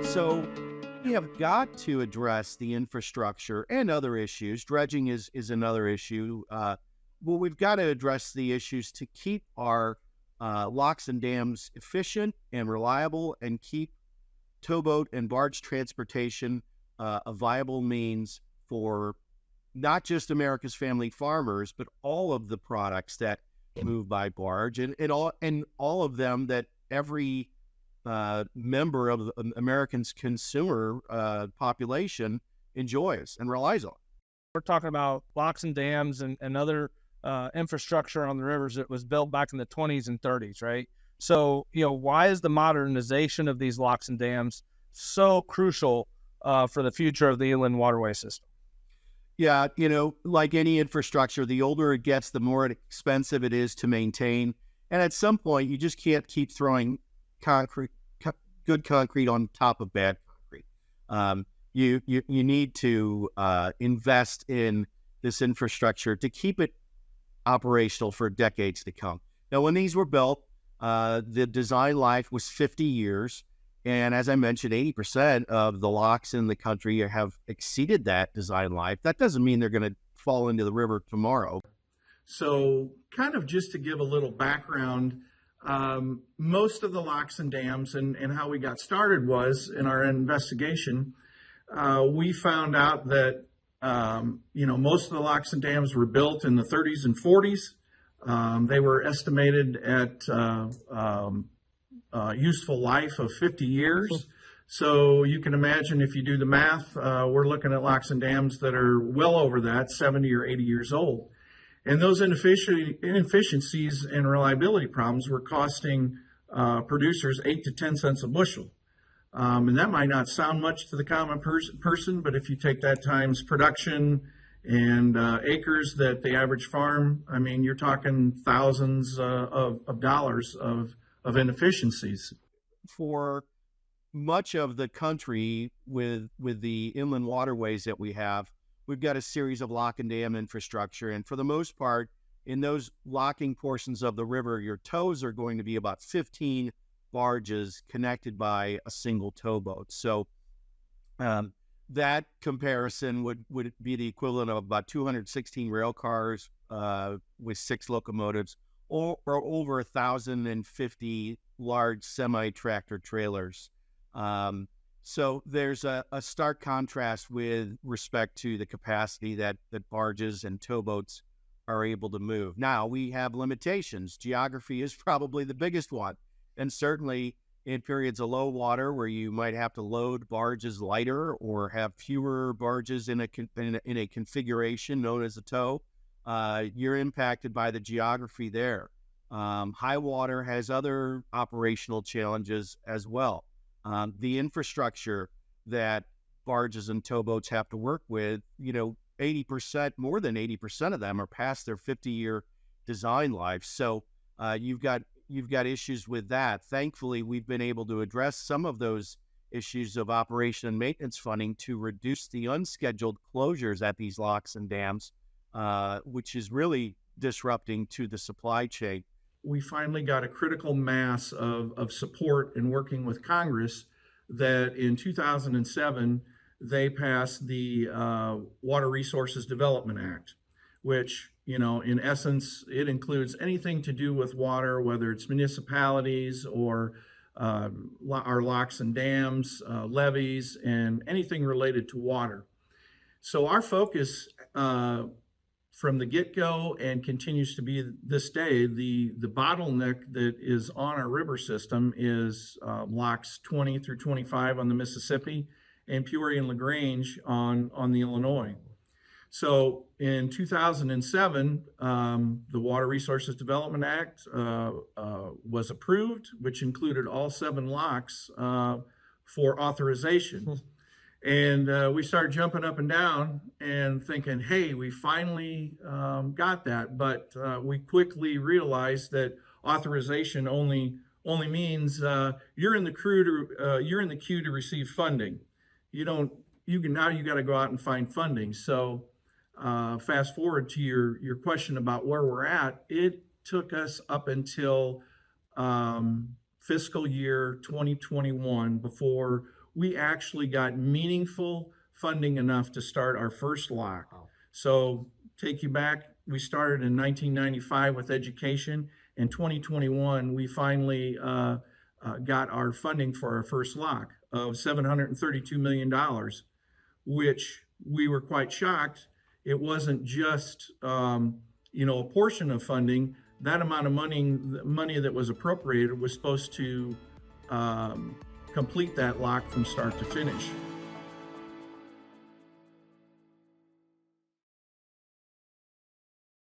So we have got to address the infrastructure and other issues. Dredging is another issue. Well, we've got to address the issues to keep our locks and dams efficient and reliable and keep towboat and barge transportation a viable means for not just America's family farmers, but all of the products that move by barge and all of them that every member of the Americans' consumer population enjoys and relies on. We're talking about locks and dams and other infrastructure on the rivers that was built back in the 20s and 30s, right? So, why is the modernization of these locks and dams so crucial for the future of the inland waterway system? Yeah, like any infrastructure, the older it gets, the more expensive it is to maintain. And at some point, you just can't keep throwing good concrete on top of bad concrete. You need to invest in this infrastructure to keep it operational for decades to come. Now, when these were built, the design life was 50 years. And as I mentioned, 80% of the locks in the country have exceeded that design life. That doesn't mean they're going to fall into the river tomorrow. So kind of just to give a little background, most of the locks and dams and how we got started was in our investigation, we found out that, most of the locks and dams were built in the 30s and 40s. They were estimated at useful life of 50 years. So you can imagine if you do the math, we're looking at locks and dams that are well over that, 70 or 80 years old. And those inefficiencies and reliability problems were costing producers 8 to 10 cents a bushel. And that might not sound much to the common person, but if you take that times production and acres that the average farm, I mean, you're talking thousands of dollars of inefficiencies. For much of the country with the inland waterways that we have, we've got a series of lock and dam infrastructure. And for the most part, in those locking portions of the river, your tows are going to be about 15 barges connected by a single towboat. So that comparison would be the equivalent of about 216 rail cars with 6 locomotives, or over 1,050 large semi-tractor trailers. So there's a stark contrast with respect to the capacity that barges and towboats are able to move. Now, we have limitations. Geography is probably the biggest one. And certainly in periods of low water where you might have to load barges lighter or have fewer barges in a configuration known as a tow, you're impacted by the geography there. High water has other operational challenges as well. The infrastructure that barges and towboats have to work with, 80%, more than 80% of them are past their 50-year design life. So you've got issues with that. Thankfully, we've been able to address some of those issues of operation and maintenance funding to reduce the unscheduled closures at these locks and dams, which is really disrupting to the supply chain. We finally got a critical mass of support in working with Congress that in 2007, they passed the Water Resources Development Act, which, in essence, it includes anything to do with water, whether it's municipalities or our locks and dams, levees, and anything related to water. So our focus from the get-go and continues to be this day, the bottleneck that is on our river system is locks 20 through 25 on the Mississippi and Peoria and LaGrange on the Illinois. So in 2007, the Water Resources Development Act was approved, which included all 7 locks for authorization. And we started jumping up and down and thinking, hey, we finally got that. But we quickly realized that authorization only means you're in the queue to receive funding. You got to go out and find funding. So fast forward to your question about where we're at, it took us up until fiscal year 2021 before we actually got meaningful funding enough to start our first lock. Wow. So take you back, we started in 1995 with education. In 2021, we finally got our funding for our first lock of $732 million, which we were quite shocked. It wasn't just a portion of funding. That amount of money that was appropriated was supposed to complete that lock from start to finish.